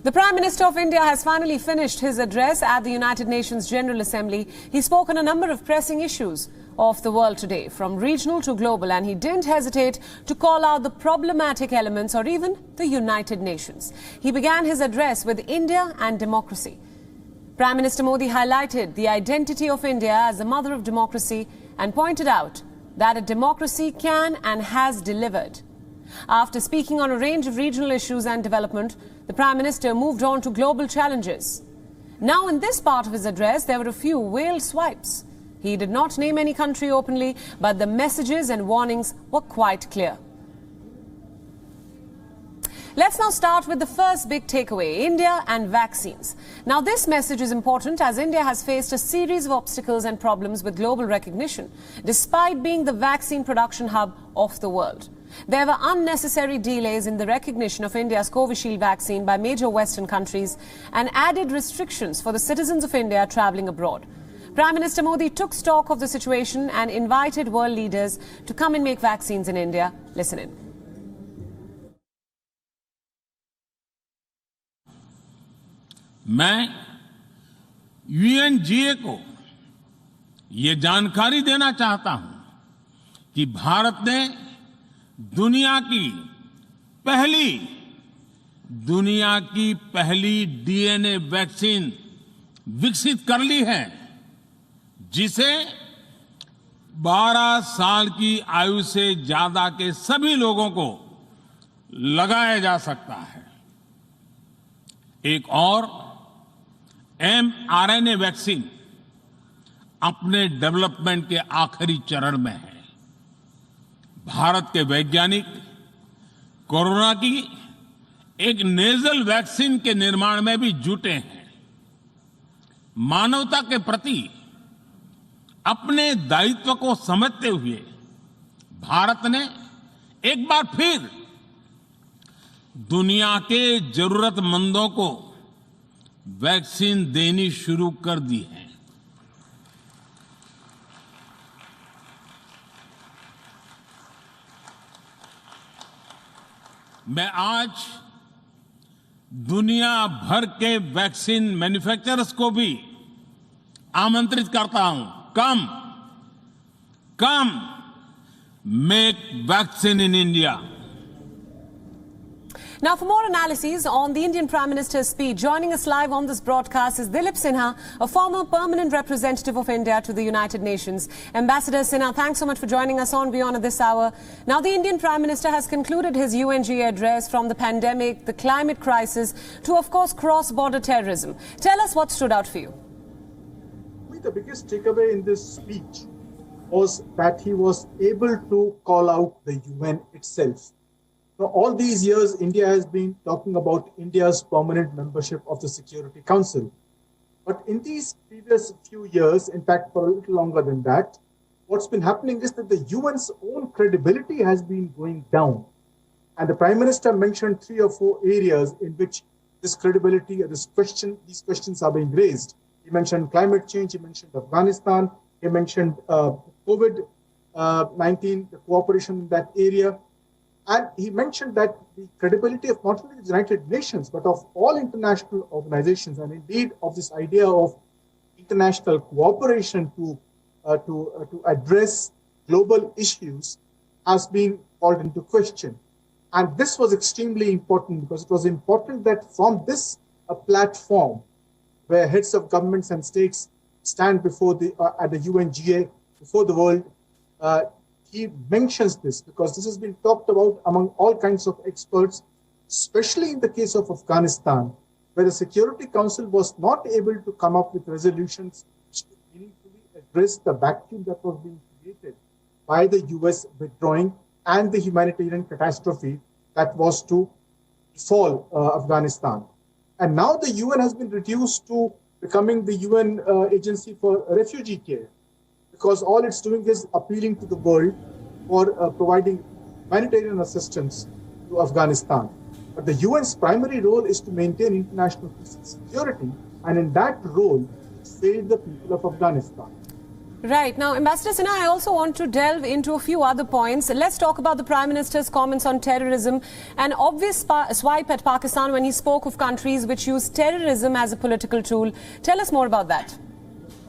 The Prime Minister of India has finally finished his address at the United Nations General Assembly. He spoke on a number of pressing issues of the world today, from regional to global, and he didn't hesitate to call out the problematic elements or even the United Nations. He began his address with India and democracy. Prime Minister Modi highlighted the identity of India as the mother of democracy and pointed out that a democracy can and has delivered. After speaking on a range of regional issues and development, the Prime Minister moved on to global challenges. Now, in this part of his address, there were a few whale swipes. He did not name any country openly, but the messages and warnings were quite clear. Let's now start with the first big takeaway, India and vaccines. Now, this message is important as India has faced a series of obstacles and problems with global recognition, despite being the vaccine production hub of the world. There were unnecessary delays in the recognition of India's Covishield vaccine by major Western countries and added restrictions for the citizens of India travelling abroad. Prime Minister Modi took stock of the situation and invited world leaders to come and make vaccines in India. Listen in. मैं UNGA को ये जानकारी देना चाहता हूं कि भारत ने दुनिया की पहली DNA वैक्सीन विकसित कर ली है, जिसे 12 साल की आयु से ज्यादा के सभी लोगों को लगाया जा सकता है। एक और mRNA वैक्सीन अपने डेवलपमेंट के आखिरी चरण में है। भारत के वैज्ञानिक कोरोना की एक नेजल वैक्सीन के निर्माण में भी जुटे हैं। मानवता के प्रति अपने दायित्व को समझते हुए भारत ने एक बार फिर दुनिया के जरूरतमंदों को वैक्सीन देनी शुरू कर दी है। मैं आज दुनिया भर के वैक्सीन मैन्युफैक्चरर्स को भी आमंत्रित करता हूं, come make vaccine in India. Now, for more analyses on the Indian Prime Minister's speech, joining us live on this broadcast is Dilip Sinha, a former permanent representative of India to the United Nations. Ambassador Sinha, thanks so much for joining us on WION at this hour. Now, the Indian Prime Minister has concluded his UNGA address from the pandemic, the climate crisis, to, of course, cross-border terrorism. Tell us what stood out for you. The biggest takeaway in this speech was that he was able to call out the UN itself. For all these years, India has been talking about India's permanent membership of the Security Council. But in these previous few years, in fact, for a little longer than that, what's been happening is that the UN's own credibility has been going down. And the Prime Minister mentioned 3 or 4 areas in which this credibility or these questions are being raised. He mentioned climate change, he mentioned Afghanistan, he mentioned COVID-19, the cooperation in that area. And he mentioned that the credibility of not only the United Nations, but of all international organizations, and indeed of this idea of international cooperation to address global issues, has been called into question. And this was extremely important because it was important that from this platform, where heads of governments and states stand before at the UNGA, before the world, he mentions this because this has been talked about among all kinds of experts, especially in the case of Afghanistan, where the Security Council was not able to come up with resolutions which could meaningfully address the vacuum that was being created by the US withdrawing and the humanitarian catastrophe that was to befall Afghanistan. And now the UN has been reduced to becoming the UN agency for refugee care, because all it's doing is appealing to the world for providing humanitarian assistance to Afghanistan. But the UN's primary role is to maintain international peace and security, and in that role, it failed the people of Afghanistan. Right. Now, Ambassador Sinha, I also want to delve into a few other points. Let's talk about the Prime Minister's comments on terrorism, an obvious swipe at Pakistan when he spoke of countries which use terrorism as a political tool. Tell us more about that.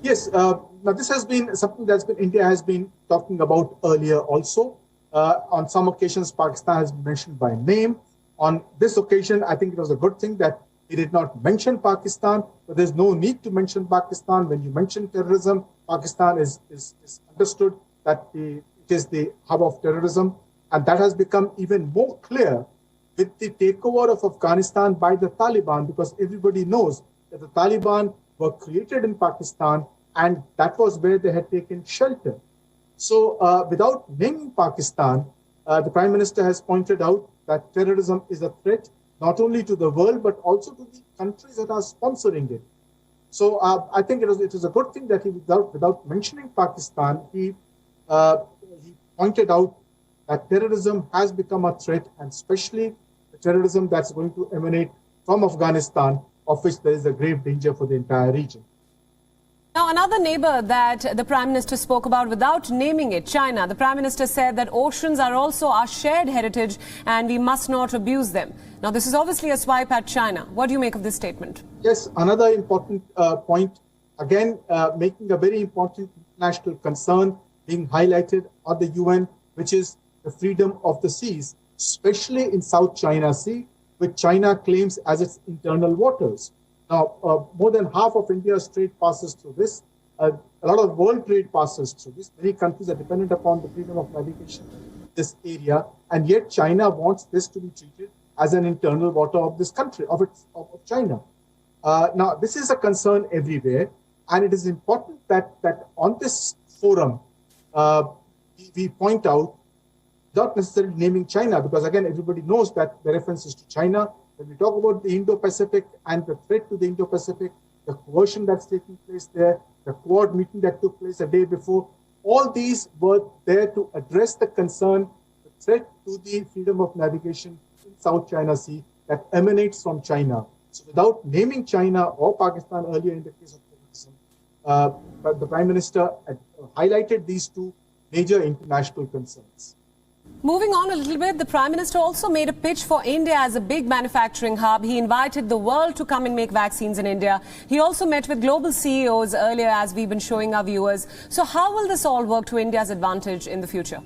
Yes. Now, this has been something India has been talking about earlier also. On some occasions, Pakistan has been mentioned by name. On this occasion, I think it was a good thing that he did not mention Pakistan, but there's no need to mention Pakistan. When you mention terrorism, Pakistan is understood that it is the hub of terrorism. And that has become even more clear with the takeover of Afghanistan by the Taliban, because everybody knows that the Taliban were created in Pakistan, and that was where they had taken shelter. So without naming Pakistan, the Prime Minister has pointed out that terrorism is a threat not only to the world, but also to the countries that are sponsoring it. So I think it was a good thing that he, without mentioning Pakistan, he pointed out that terrorism has become a threat, and especially the terrorism that's going to emanate from Afghanistan, of which there is a grave danger for the entire region. Now, another neighbor that the Prime Minister spoke about without naming it, China. The Prime Minister said that oceans are also our shared heritage and we must not abuse them. Now, this is obviously a swipe at China. What do you make of this statement? Yes, another important point, again, making a very important international concern being highlighted at the UN, which is the freedom of the seas, especially in South China Sea, which China claims as its internal waters. Now, more than half of India's trade passes through this. A lot of world trade passes through this. Many countries are dependent upon the freedom of navigation in this area, and yet China wants this to be treated as an internal water of this country, of China. Now, this is a concern everywhere, and it is important that on this forum, we point out, not necessarily naming China, because again, everybody knows that the reference is to China. When we talk about the Indo-Pacific and the threat to the Indo-Pacific, the coercion that's taking place there, the Quad meeting that took place a day before, all these were there to address the concern, the threat to the freedom of navigation in South China Sea that emanates from China. So without naming China or Pakistan earlier in the case of terrorism, but the Prime Minister highlighted these two major international concerns. Moving on a little bit, the Prime Minister also made a pitch for India as a big manufacturing hub. He invited the world to come and make vaccines in India. He also met with global CEOs earlier, as we've been showing our viewers. So how will this all work to India's advantage in the future?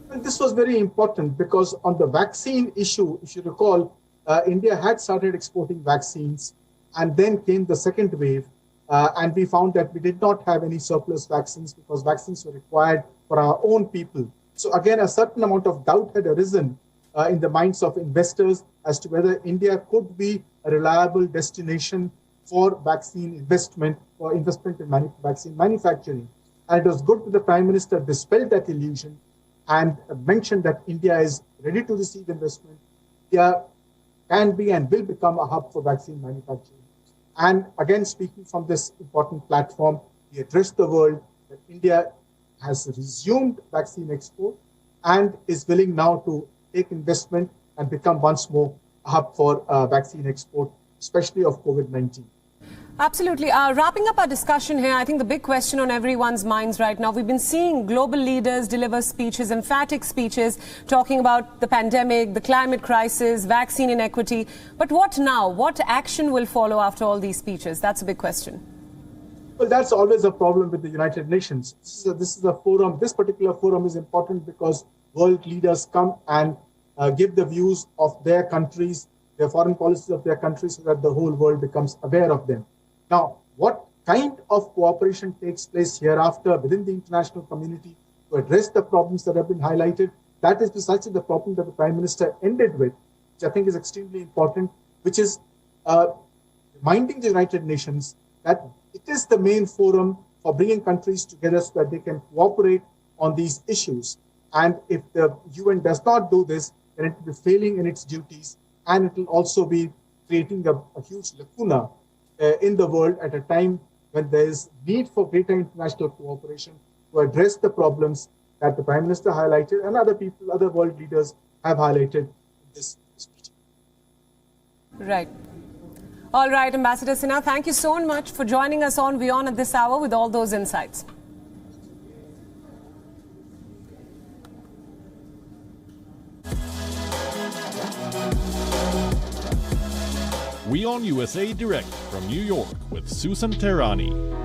And this was very important because on the vaccine issue, if you recall, India had started exporting vaccines, and then came the second wave. And we found that we did not have any surplus vaccines because vaccines were required for our own people. So again, a certain amount of doubt had arisen in the minds of investors as to whether India could be a reliable destination for vaccine investment, for investment in vaccine manufacturing. And it was good that the Prime Minister dispelled that illusion and mentioned that India is ready to receive investment. India can be and will become a hub for vaccine manufacturing. And again, speaking from this important platform, he addressed the world that India has resumed vaccine export and is willing now to take investment and become once more a hub for vaccine export, especially of COVID-19. Absolutely. Wrapping up our discussion here, I think the big question on everyone's minds right now, we've been seeing global leaders deliver speeches, emphatic speeches, talking about the pandemic, the climate crisis, vaccine inequity. But what now? What action will follow after all these speeches? That's a big question. Well, that's always a problem with the United Nations. This is a forum. This particular forum is important because world leaders come and give the views of their countries, their foreign policies of their countries, so that the whole world becomes aware of them. Now, what kind of cooperation takes place hereafter within the international community to address the problems that have been highlighted? That is precisely the problem that the Prime Minister ended with, which I think is extremely important, which is reminding the United Nations that it is the main forum for bringing countries together so that they can cooperate on these issues. And if the UN does not do this, then it will be failing in its duties, and it will also be creating a huge lacuna in the world at a time when there is need for greater international cooperation to address the problems that the Prime Minister highlighted and other people, other world leaders have highlighted in this speech. Right. All right, Ambassador Sinha, thank you so much for joining us on WION at this hour with all those insights. WION-USA Direct from New York with Susan Tehrani.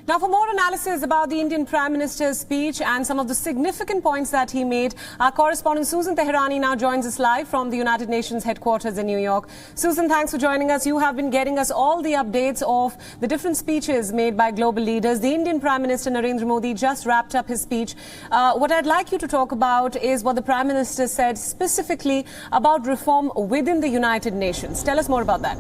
Now, for more analysis about the Indian Prime Minister's speech and some of the significant points that he made, our correspondent Susan Tehrani now joins us live from the United Nations headquarters in New York. Susan, thanks for joining us. You have been getting us all the updates of the different speeches made by global leaders. The Indian Prime Minister Narendra Modi just wrapped up his speech. What I'd like you to talk about is what the Prime Minister said specifically about reform within the United Nations. Tell us more about that.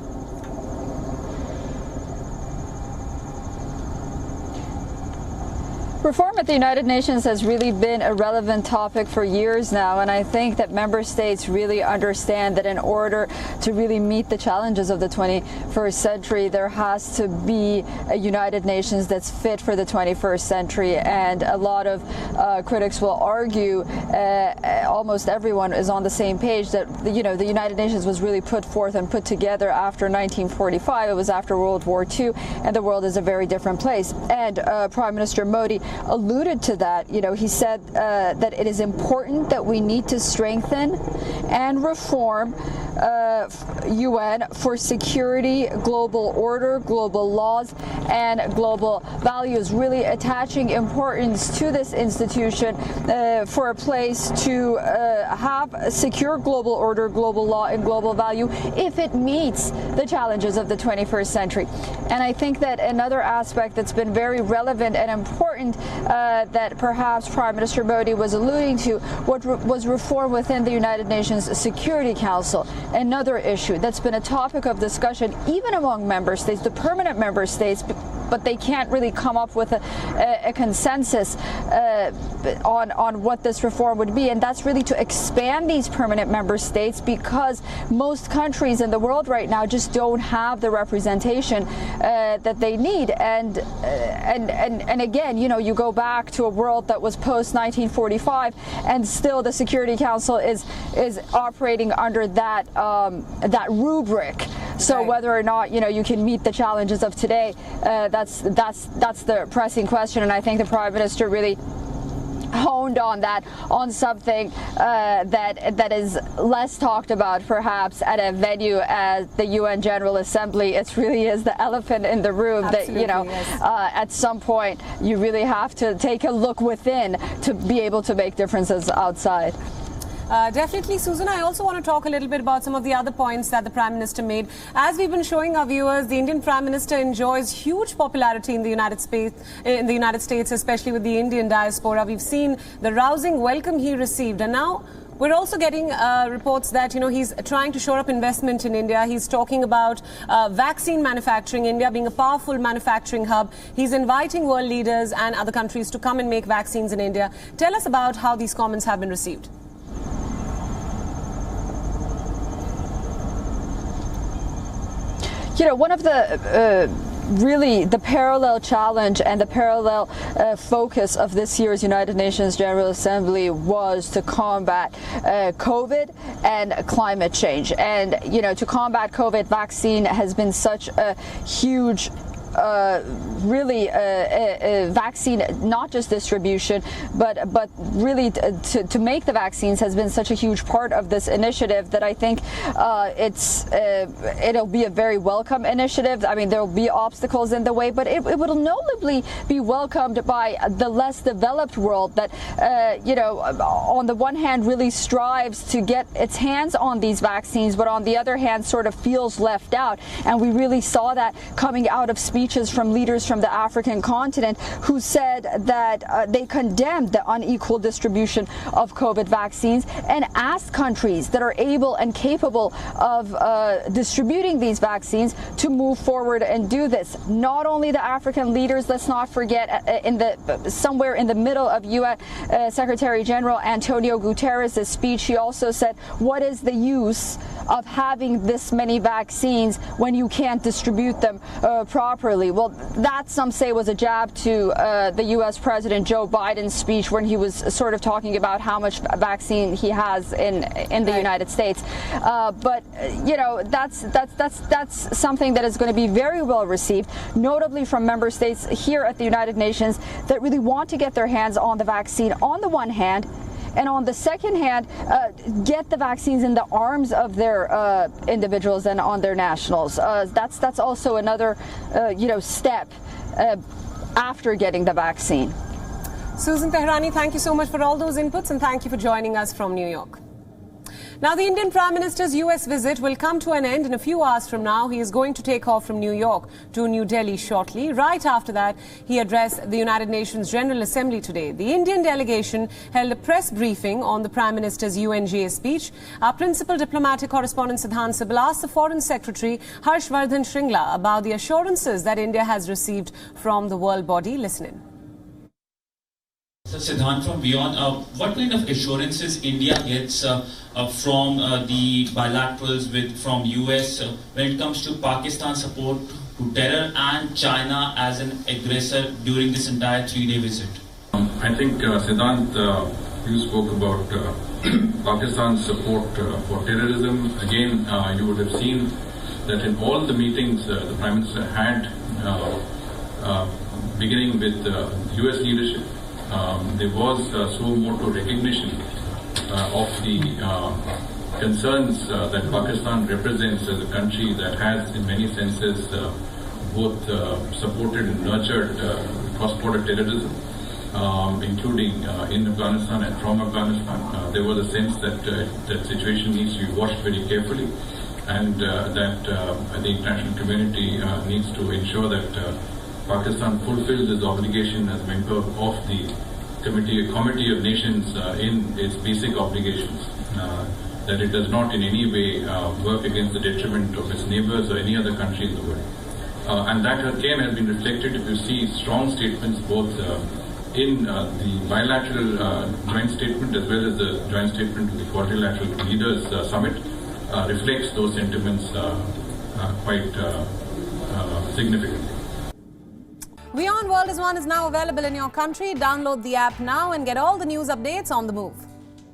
Reform at the United Nations has really been a relevant topic for years now, and I think that member states really understand that in order to really meet the challenges of the 21st century, there has to be a United Nations that's fit for the 21st century. And a lot of critics will argue, almost everyone is on the same page, that the United Nations was really put forth and put together after 1945. It was after World War II, and the world is a very different place. And Prime Minister Modi alluded to that. He said that it is important that we need to strengthen and reform UN for security, global order, global laws, and global values, really attaching importance to this institution for a place to have a secure global order, global law, and global value if it meets the challenges of the 21st century. And I think that another aspect that's been very relevant and important that perhaps Prime Minister Modi was alluding to was reform within the United Nations Security Council, another issue that's been a topic of discussion even among member states, the permanent member states, but they can't really come up with a consensus on what this reform would be. And that's really to expand these permanent member states, because most countries in the world right now just don't have the representation that they need. And again, you go back to a world that was post 1945, and still the Security Council is operating under that rubric. So whether or not you can meet the challenges of today, that's the pressing question. And I think the Prime Minister really honed on that, on something that is less talked about perhaps at a venue as the UN General Assembly. It really is the elephant in the room. Absolutely, that yes. At some point you really have to take a look within to be able to make differences outside. Definitely, Susan. I also want to talk a little bit about some of the other points that the Prime Minister made. As we've been showing our viewers, the Indian Prime Minister enjoys huge popularity in the United States, especially with the Indian diaspora. We've seen the rousing welcome he received, and now we're also getting reports that he's trying to shore up investment in India. He's talking about vaccine manufacturing, India being a powerful manufacturing hub. He's inviting world leaders and other countries to come and make vaccines in India. Tell us about how these comments have been received. One of the really the parallel challenge and the parallel focus of this year's United Nations General Assembly was to combat COVID and climate change. And, to combat COVID, vaccine has been such a huge vaccine, not just distribution, but really to make the vaccines has been such a huge part of this initiative that I think it'll be a very welcome initiative. I mean, there'll be obstacles in the way, but it will notably be welcomed by the less developed world that, on the one hand really strives to get its hands on these vaccines, but on the other hand sort of feels left out. And we really saw that coming out of speeches from leaders from the African continent who said that they condemned the unequal distribution of COVID vaccines and asked countries that are able and capable of distributing these vaccines to move forward and do this. Not only the African leaders, let's not forget, somewhere in the middle of UN Secretary General Antonio Guterres' speech, he also said, what is the use of having this many vaccines when you can't distribute them properly? Well, that some say was a jab to the U.S. President Joe Biden's speech when he was sort of talking about how much vaccine he has in the United States. But that's something that is going to be very well received, notably from member states here at the United Nations that really want to get their hands on the vaccine on the one hand, and on the second hand, get the vaccines in the arms of their individuals and on their nationals. That's also another step after getting the vaccine. Susan Tehrani, thank you so much for all those inputs, and thank you for joining us from New York. Now, the Indian Prime Minister's US visit will come to an end in a few hours from now. He is going to take off from New York to New Delhi shortly. Right after that, he addressed the United Nations General Assembly today. The Indian delegation held a press briefing on the Prime Minister's UNGA speech. Our principal diplomatic correspondent Siddhant Sibal asked the Foreign Secretary Harshvardhan Shringla about the assurances that India has received from the world body. Listen in. Siddhant from WION, what kind of assurances India gets from the bilaterals from US when it comes to Pakistan's support to terror and China as an aggressor during this entire 3-day visit? I think, Siddhant, you spoke about Pakistan's support for terrorism. Again, you would have seen that in all the meetings the Prime Minister had, beginning with US leadership, there was suo motu recognition of the concerns that Pakistan represents as a country that has, in many senses, both supported and nurtured cross-border terrorism, including in Afghanistan and from Afghanistan. There was a sense that that situation needs to be watched very carefully, and that the international community needs to ensure that Pakistan fulfills its obligation as a member of the Committee of Nations in its basic obligations, that it does not in any way work against the detriment of its neighbors or any other country in the world. And that again has been reflected if you see strong statements both in the bilateral joint statement as well as the joint statement to the quadrilateral leaders summit reflects those sentiments quite significantly. WION World is now available in your country. Download the app now and get all the news updates on the move.